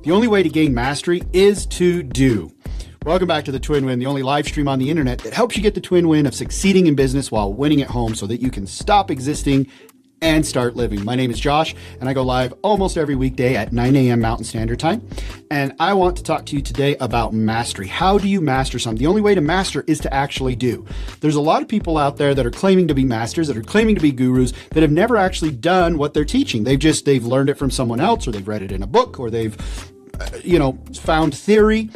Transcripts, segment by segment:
The only way to gain mastery is to do. Welcome back to the Twin Win, the only live stream on the internet that helps you get the twin win of succeeding in business while winning at home so that you can stop existing and start living. My name is Josh, and I go live almost every weekday at 9 a.m. Mountain Standard Time. And I want to talk to you today about mastery. How do you master something? The only way to master is to actually do. There's a lot of people out there that are claiming to be masters, that are claiming to be gurus, that have never actually done what they're teaching. They've learned it from someone else, or they've read it in a book, or they've, found theory.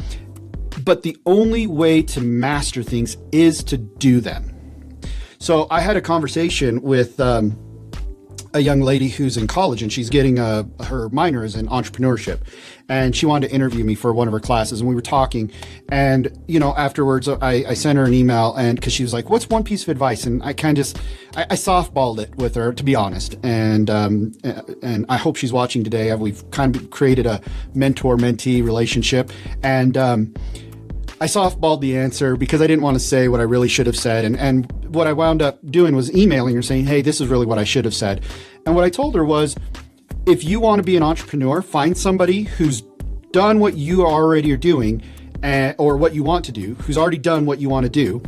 But the only way to master things is to do them. So I had a conversation with a young lady who's in college, and she's getting her minor is in entrepreneurship, and she wanted to interview me for one of her classes, and we were talking, and afterwards I sent her an email, and because she was like, what's one piece of advice? And I softballed it with her, to be honest, and I hope she's watching today. We've kind of created a mentor-mentee relationship, and I softballed the answer because I didn't want to say what I really should have said. And what I wound up doing was emailing her saying, hey, this is really what I should have said. And what I told her was, if you want to be an entrepreneur, find somebody who's done what you already are doing, or what you want to do, who's already done what you want to do,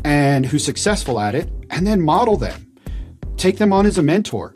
and who's successful at it, and then model them. Take them on as a mentor.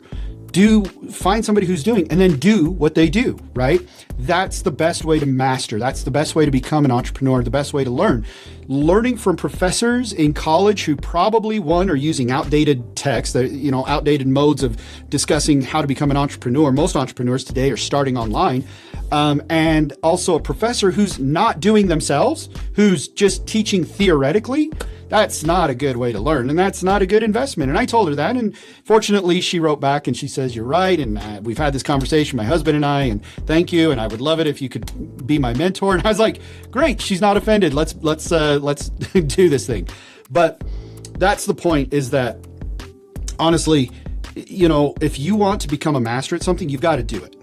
Find somebody who's doing, and then do what they do, right? That's the best way to master. That's the best way to become an entrepreneur, the best way to learn. Learning from professors in college who probably, are using outdated texts, outdated modes of discussing how to become an entrepreneur. Most entrepreneurs today are starting online. And also a professor who's not doing themselves, who's just teaching theoretically. That's not a good way to learn, and that's not a good investment. And I told her that, and fortunately she wrote back and she says, you're right, and we've had this conversation, my husband and I, and thank you, and I would love it if you could be my mentor. And I was like, great, she's not offended. Let's do this thing. But that's the point, is that honestly, if you want to become a master at something, you've got to do it.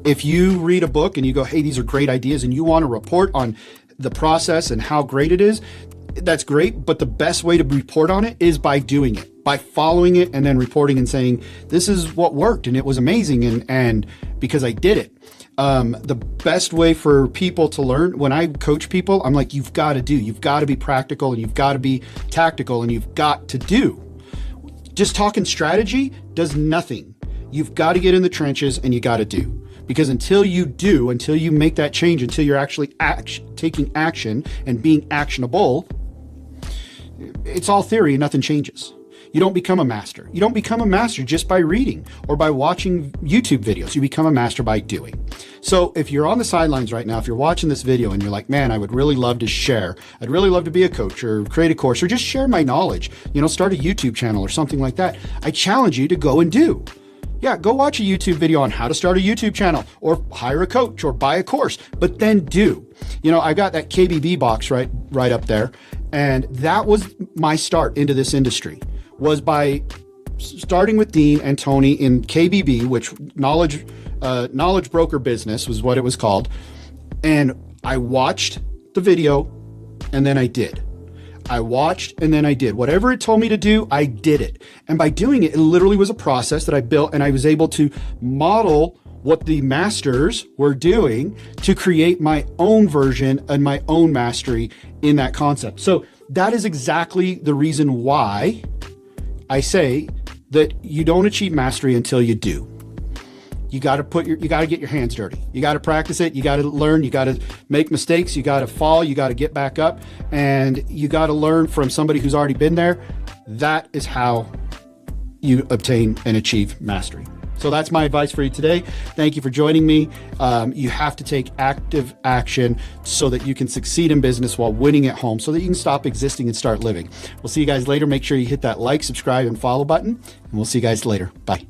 If you read a book and you go, hey, these are great ideas, and you want to report on the process and how great it is, that's great. But the best way to report on it is by doing it, by following it, and then reporting and saying, this is what worked and it was amazing. And because I did it. The best way for people to learn, when I coach people, I'm like, you've got to do, you've got to be practical, and you've got to be tactical, and you've got to do. Just talking strategy does nothing. You've got to get in the trenches, and you got to do. Because until you do, until you make that change, until you're actually taking action and being actionable, it's all theory and nothing changes. You don't become a master. You don't become a master just by reading or by watching YouTube videos. You become a master by doing. So if you're on the sidelines right now, if you're watching this video and you're like, man, I would really love to share. I'd really love to be a coach or create a course or just share my knowledge, start a YouTube channel or something like that. I challenge you to go and do. Yeah, go watch a YouTube video on how to start a YouTube channel, or hire a coach, or buy a course, but then do. I got that KBB box right up there, and that was my start into this industry, was by starting with Dean and Tony in KBB, which knowledge broker business was what it was called. And I watched the video, and then I did. I watched and then I did. Whatever it told me to do, I did it. And by doing it, it literally was a process that I built, and I was able to model what the masters were doing to create my own version and my own mastery in that concept. So that is exactly the reason why I say that you don't achieve mastery until you do. You got to get your hands dirty. You got to practice it. You got to learn. You got to make mistakes. You got to fall. You got to get back up, and you got to learn from somebody who's already been there. That is how you obtain and achieve mastery. So that's my advice for you today. Thank you for joining me. You have to take active action so that you can succeed in business while winning at home, so that you can stop existing and start living. We'll see you guys later. Make sure you hit that like, subscribe, and follow button, and we'll see you guys later. Bye.